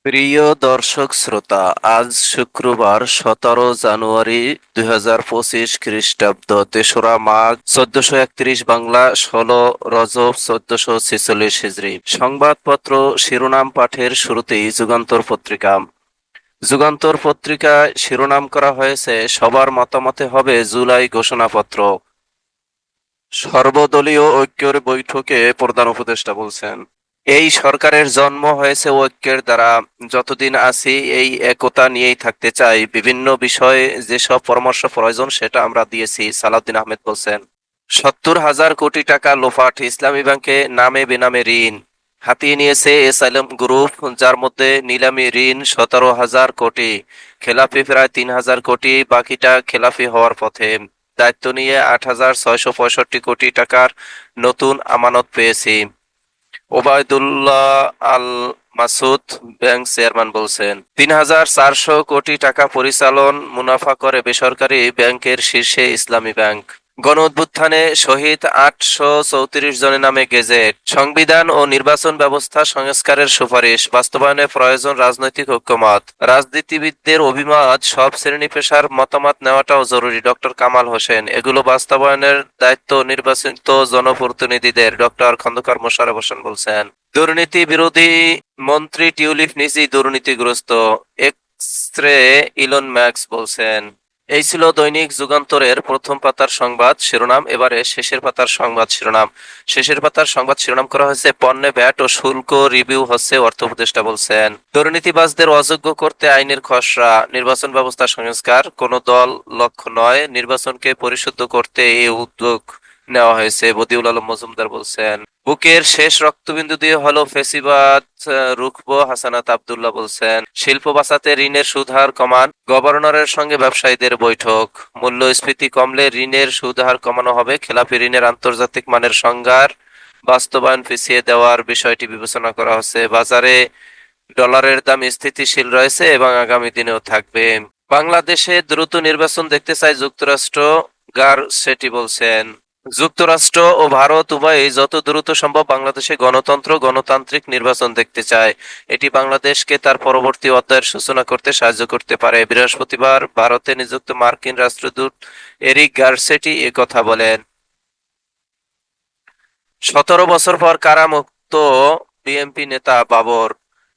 প্রিয় দর্শক শ্রোতা, আজ শুক্রবার 17 জানুয়ারি 2025 খ্রিস্টাব্দ, 3রা মাঘ 1431 বাংলা, 16 রজব 1446 হিজরি। সংবাদপত্র শিরোনাম পাঠের শুরুতেই যুগান্তর পত্রিকা। যুগান্তর পত্রিকায় শিরোনাম করা হয়েছে, সবার মতামতে হবে জুলাই ঘোষণাপত্র। সর্বদলীয় ঐক্যের বৈঠকে প্রধান উপদেষ্টা বলছেন, এই সরকারের জন্ম হয়েছে ঐক্যের দ্বারা। যতদিন আছি এই একতা নিয়েই থাকতে চাই। বিভিন্ন বিষয়ে যেসব পরামর্শ প্রয়োজন সেটা আমরা দিয়েছি, সালাউদ্দিন আহমেদ বলছেন। 70,000 কোটি টাকা লোপাট, ইসলামী ব্যাংকে নামে বেনামে ঋণ হাতিয়ে নিয়েছে এসাইলাম গ্রুপ, যার মধ্যে নিলামি ঋণ 17,000 কোটি, খেলাপি প্রায় 3,000 কোটি, বাকিটা খেলাপি হওয়ার পথে। দায়িত্ব নিয়ে 8,665 কোটি টাকার নতুন আমানত পেয়েছি, ওবায়দুল্লাহ আল মাসুদ ব্যাংক চেয়ারম্যান বলছেন। 3,400 কোটি টাকা পরিচালন মুনাফা করে বেসরকারি ব্যাংকের শীর্ষে ইসলামী ব্যাংক। গণ অভ্যুত্থানে শহীদ 834 জনের নামে গেজেট। সংবিধান ও নির্বাচন ব্যবস্থা সংস্কারের সুপারিশ বাস্তবায়নে প্রয়োজন রাজনৈতিক ঐক্যমত। রাজনীতিবিদদের অভিমত, সব শ্রেণী পেশার মতামত নেওয়াটাও জরুরি, ডক্টর কামাল হোসেন। এগুলো বাস্তবায়নের দায়িত্ব নির্বাচিত জনপ্রতিনিধিদের, ডক্টর খন্দকার মোশাররফ হোসেন বলছেন। দুর্নীতি বিরোধী মন্ত্রী টিউলিপ নিজেই দুর্নীতিগ্রস্ত, এক্স-রে ইলন ম্যাক্স বলছেন। এই ছিল দৈনিক যুগান্তরের প্রথম পাতার সংবাদ শিরোনাম। এবারে শেষের পাতার সংবাদ শিরোনাম। শেষের পাতার সংবাদ শিরোনাম করা হয়েছে, পণ্যে ভ্যাট ও শুল্ক রিভিউ হচ্ছে, অর্থ উপদেষ্টা বলছেন। দুর্নীতিবাজদের অযোগ্য করতে আইনের খসড়া, নির্বাচন ব্যবস্থা সংস্কার কোনো দল লক্ষ্য নয়, নির্বাচনকে পরিশুদ্ধ করতে এই উদ্যোগ নেওয়া হয়েছে, বদিউল আলম মজুমদার বলছেন। বুকের শেষ রক্তবিন্দু দিয়ে হলো ফেসিবাদ রুখবো, হাসানাত আব্দুল্লাহ বলছেন। শিল্প বাঁচাতে ঋণের সুদ হার কমান, গভর্নরের সঙ্গে ব্যবসায়ীদের বৈঠক। মূল্যস্ফীতি কমলে ঋণের সুদ হার কমানো হবে, খেলাপি ঋণের আন্তর্জাতিক মানের সংজ্ঞার বাস্তবায়ন পিছিয়ে দেওয়ার বিষয়টি বিবেচনা করা হচ্ছে। বাজারে ডলারের দাম স্থিতিশীল রয়েছে এবং আগামী দিনেও থাকবে। বাংলাদেশে দ্রুত নির্বাচন দেখতে চায় যুক্তরাষ্ট্র, সেটি বলছেন। যুক্তরাষ্ট্র ও ভারত উভয়ই যত দ্রুত সম্ভব বাংলাদেশে গণতান্ত্রিক নির্বাচন দেখতে চায়। এটি বাংলাদেশকে তার পরবর্তী অধ্যায়ের সূচনা করতে সাহায্য করতে পারে। বৃহস্পতিবার ভারতে নিযুক্ত মার্কিন রাষ্ট্রদূত এরিক গারসেটি কথা বলেন। 17 বছর পর কারামুক্ত বিএনপি নেতা বাবর।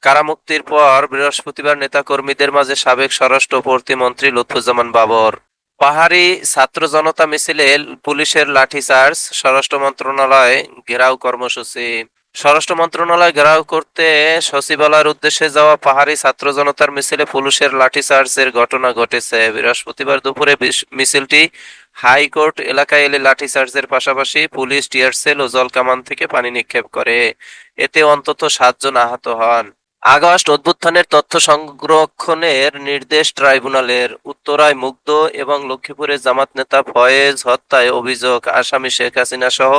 কারামুক্তির পর বৃহস্পতিবার নেতাকর্মীদের মাঝে সাবেক স্বরাষ্ট্র প্রতিমন্ত্রী লুৎফুজ্জামান বাবর। পাহাড়ি ছাত্র জনতা মিছিলে পুলিশের লাঠিচার্জ, স্বরাষ্ট্র মন্ত্রণালয় ঘেরাও কর্মসূচি। স্বরাষ্ট্র মন্ত্রণালয় ঘেরাও করতে সচিবালয়ের উদ্দেশ্যে যাওয়া পাহাড়ি ছাত্র জনতার মিছিলে পুলিশের লাঠিচার্জের ঘটনা ঘটেছে। বৃহস্পতিবার দুপুরে মিছিলটি হাইকোর্ট এলাকায় এলে লাঠিচার্জের পাশাপাশি পুলিশ টিয়ারশেল ও জলকামান থেকে পানি নিক্ষেপ করে। এতে অন্তত 7 জন আহত হন। আগস্ট অভ্যুত্থানের তথ্য সংরক্ষণের নির্দেশ ট্রাইব্যুনালের। উত্তরায় মুগ্ধ এবং লক্ষ্মীপুরে জামাত নেতা ফয়েজ হত্যায় অভিযোগ, আসামি শেখ হাসিনা সহ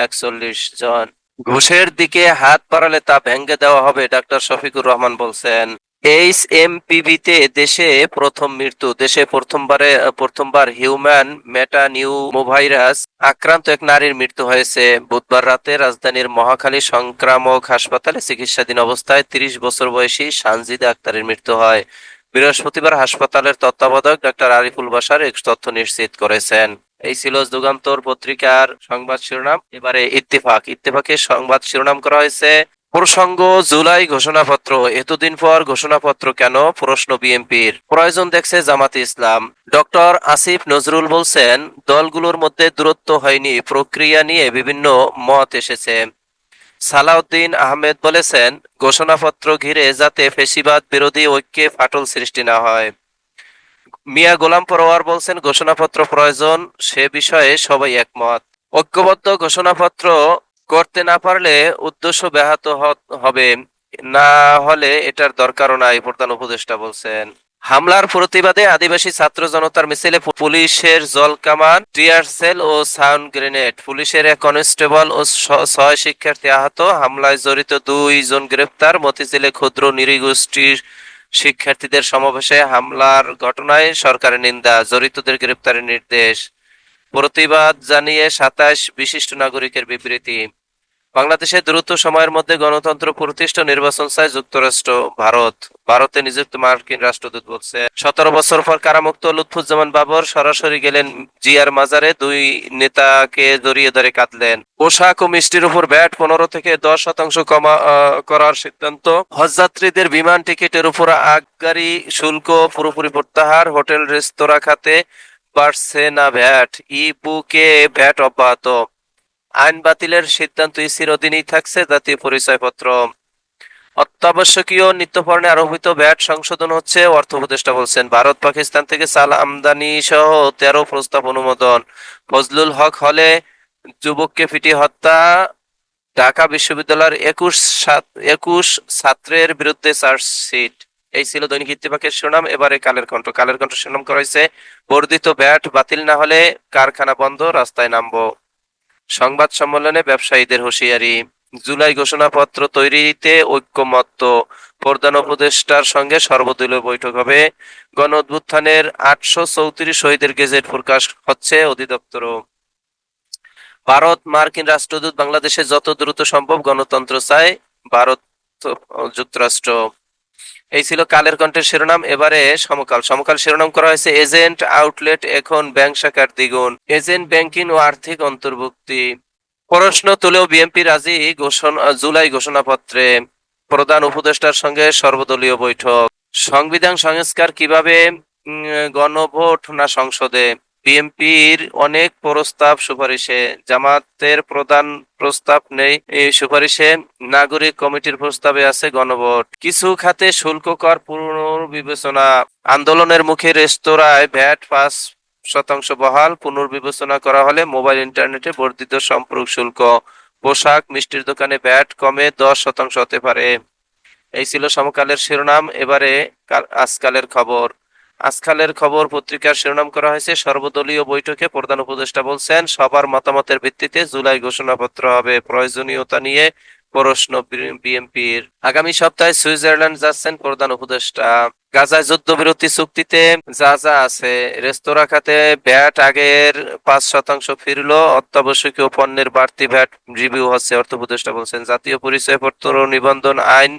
41 জন। ঘুষের দিকে হাত বাড়ালে তা ভেঙে দেওয়া হবে, ডাক্তার শফিকুর রহমান বলছেন। এইচএমপিভিতে দেশে প্রথম মৃত্যু। দেশে প্রথমবার হিউম্যান মেটানিউমোভাইরাস আক্রান্ত এক নারীর মৃত্যু হয়েছে। বুধবার রাতে রাজধানীর মহাখালী সংক্রামক হাসপাতালে চিকিৎসাধীন অবস্থায় 30 বছর বয়সী সানজিদা আক্তারের মৃত্যু হয়। বৃহস্পতিবার হাসপাতালের তত্ত্বাবধায়ক ডাক্তার আরিফুল বাশার এই তথ্য নিশ্চিত করেছেন। এই ছিল যুগান্তর পত্রিকার সংবাদ শিরোনাম। এবারে ইত্তেফাকের সংবাদ শিরোনাম করা হয়েছে, প্রসঙ্গ জুলাই ঘোষণাপত্র, এতদিন পর ঘোষণাপত্র কেন, প্রশ্ন বিএনপির। প্রয়োজন দেখছে জামাতে ইসলাম। ডক্টর আসিফ নজরুল বলছেন, দলগুলোর মধ্যে দূরত্ব হয়নি, প্রক্রিয়া নিয়ে বিভিন্ন মত এসেছে। সালাউদ্দিন আহমেদ বলেছেন, ঘোষণাপত্র ঘিরে যাতে ফ্যাসিবাদ বিরোধী ঐক্যে ফাটল সৃষ্টি না হয়। মিয়া গোলাম পরোয়ার বলছেন, ঘোষণাপত্র প্রয়োজন, সে বিষয়ে সবাই একমত। ঐক্যবদ্ধ ঘোষণাপত্র করতে না পারলে উদ্দেশ্য ব্যাহত হবে, না হলে এটার দরকারও নাই, প্রধান উপদেষ্টা বলছেন। হামলার প্রতিবাদে আদিবাসী ছাত্র জনতার মিছিলে পুলিশের জলকামান, টিয়ার সেল ও সাউন্ড গ্রেনেড। পুলিশের এক কনস্টেবল ও 6 শিক্ষার্থী আহত, হামলায় জড়িত 2 জন গ্রেপ্তার। মতিঝিলে ক্ষুদ্র নৃগোষ্ঠীর শিক্ষার্থীদের সমাবেশে হামলার ঘটনায় সরকারের নিন্দা, জড়িতদের গ্রেপ্তারের নির্দেশ। প্রতিবাদ জানিয়ে 27 বিশিষ্ট নাগরিকের বিবৃতি। বাংলাদেশে দ্রুত সময়ের মধ্যে গণতন্ত্র প্রতিষ্ঠা নির্বাচন চায় যুক্তরাষ্ট্র। ভারতে নিযুক্ত মার্কিন রাষ্ট্রদূত বলছে 17 বছর পর কারামুক্ত লুৎফুজ্জামান বাবর সরাসরি গেলেন জিয়ার মাজারে, দুই নেতাকে জড়িয়ে ধরে কাঁদলেন। পোশাক ও মিষ্টির উপর ভ্যাট 15 থেকে 10% করার সিদ্ধান্ত। হজযাত্রীদের বিমান টিকিটের উপর আবগারি শুল্ক পুরোপুরি প্রত্যাহার। হোটেল রেস্তোরাঁ খাতে বাড়ছে না ভ্যাট। ই বুকে ভ্যাট অব্যাহত। আইন বাতিলের সিদ্ধান্ত ইসির অধীনেই থাকছে জাতীয় পরিচয়পত্র। অত্যাবশ্যকীয় নিত্যপণ্যে আরোপিত ভ্যাট সংশোধন হচ্ছে, অর্থ উপদেষ্টা বলছেন। ভারত পাকিস্তান থেকে চাল আমদানি সহ 13 প্রস্তাব অনুমোদন। ফজলুল হক হলে যুবককে পিটিয়ে হত্যা, ঢাকা বিশ্ববিদ্যালয়ের 21 ছাত্রের বিরুদ্ধে চার্জশিট। এই ছিল দৈনিক ইত্তেফাকের শিরোনাম। এবারে কালের কণ্ঠ শিরোনাম করা হয়েছে বর্ধিত ভ্যাট বাতিল না হলে কারখানা বন্ধ, রাস্তায় নামবো। সংবাদ সম্মেলনে ব্যবসায়ীদের হুঁশিয়ারি। জুলাই ঘোষণাপত্র তৈরিতে ঐকমত্য। প্রধান উপদেষ্টার সঙ্গে সর্বদলীয় বৈঠক হবে। গণ অভ্যুত্থানের 834 শহীদের গেজেট প্রকাশ হচ্ছে অধিদপ্তরও। ভারত মার্কিন রাষ্ট্রদূত বাংলাদেশে যত দ্রুত সম্ভব গণতন্ত্র চায় ভারত যুক্তরাষ্ট্র। এই ছিল কালের কণ্ঠের শিরোনাম। এবারে সমকাল শিরোনাম করা হয়েছে এজেন্ট আউটলেট এখন ব্যাংক শাখার দ্বিগুণ। এজেন্ট ব্যাংকিং ও আর্থিক অন্তর্ভুক্তি। প্রশ্ন তুলেও বিএনপি রাজি জুলাই ঘোষণাপত্রে। প্রধান উপদেষ্টার সঙ্গে সর্বদলীয় বৈঠক। সংবিধান সংস্কার কিভাবে, গণভোট না সংসদে। বিএনপির অনেক প্রস্তাব সুপারিশে, জামাতের প্রধান প্রস্তাব নেই এই সুপারিশে। নাগরিক কমিটির প্রস্তাবে আছে গণভোট। কিছু খাতে শুল্ক কর পুনর্বিবেচনা। আন্দোলনের মুখে রেস্তোরাঁয় ভ্যাট 5% বহাল, পুনর্বিবেচনা করা হলে মোবাইল ইন্টারনেটে বর্ধিত সম্পর্ক শুল্ক। পোশাক মিষ্টির দোকানে ভ্যাট কমে 10% হতে পারে। এই ছিল সমকালের শিরোনাম। এবারে আজকালের খবর পত্রিকার শিরোনাম করা হয়েছে সর্বদলীয় বৈঠকে প্রধান উপদেষ্টা বলছেন সবার মতামতের ভিত্তিতে জুলাই ঘোষণাপত্র হবে, প্রয়োজনীয়তা নিয়ে প্রশ্ন বিএনপির। আগামী সপ্তাহে সুইজারল্যান্ড যাচ্ছেন প্রধান উপদেষ্টা। গাজায় যুদ্ধবিরতি চুক্তিতে যা যা আছে। রেস্তোরাঁ খাতে ভ্যাট আগের 5% ফিরলো। অত্যাবশ্যকীয় পণ্যের বাড়তি ভ্যাট রিভিউ হচ্ছে, অর্থ উপদেষ্টা বলছেন। জাতীয় পরিচয়পত্র নিবন্ধন আইন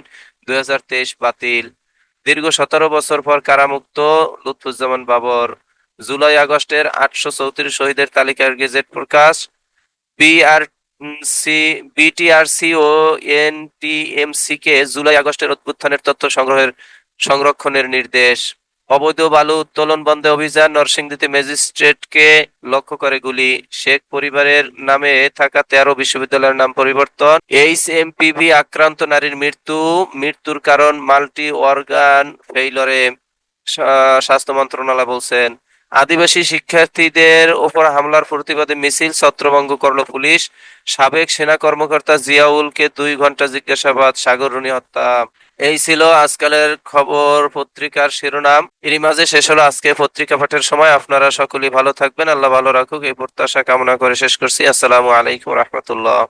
2023 বাতিল। দীর্ঘ 17 বছর পর কারামুক্ত লুৎফুজ্জামান বাবর। জুলাই আগস্টের 834 শহীদের তালিকার গেজেট প্রকাশ। বিটিআরসি ও এনটিএমসি কে জুলাই আগস্টের অভ্যুত্থানের তথ্য সংরক্ষণের নির্দেশ। অবৈধ বালু উত্তোলন বন্ধে অভিযান। নরসিংদীতে ম্যাজিস্ট্রেটকে লক্ষ্য করে গুলি। শেখ পরিবারের নামে থাকা 13 বিশ্ববিদ্যালয়ের নাম পরিবর্তন। এইচএমপিভি আক্রান্ত নারীর মৃত্যুর কারণ মাল্টি অর্গান ফেইলরে, স্বাস্থ্য মন্ত্রণালয় বলছেন। আদিবাসী শিক্ষার্থীদের ওপর হামলার প্রতিবাদে মিছিল, ছত্রভঙ্গ করল পুলিশ। সাবেক সেনা কর্মকর্তা জিয়াউলকে 2 ঘন্টা জিজ্ঞাসাবাদ। সাগররুনি হত্যা। এই ছিল আজকালের খবর পত্রিকার শিরোনাম। এরই মাঝে শেষ হলো আজকে পত্রিকা পাঠের সময়। আপনারা সকলেই ভালো থাকবেন, আল্লাহ ভালো রাখুক এই প্রত্যাশা কামনা করে শেষ করছি। আসসালামু আলাইকুম রহমতুল্লাহ।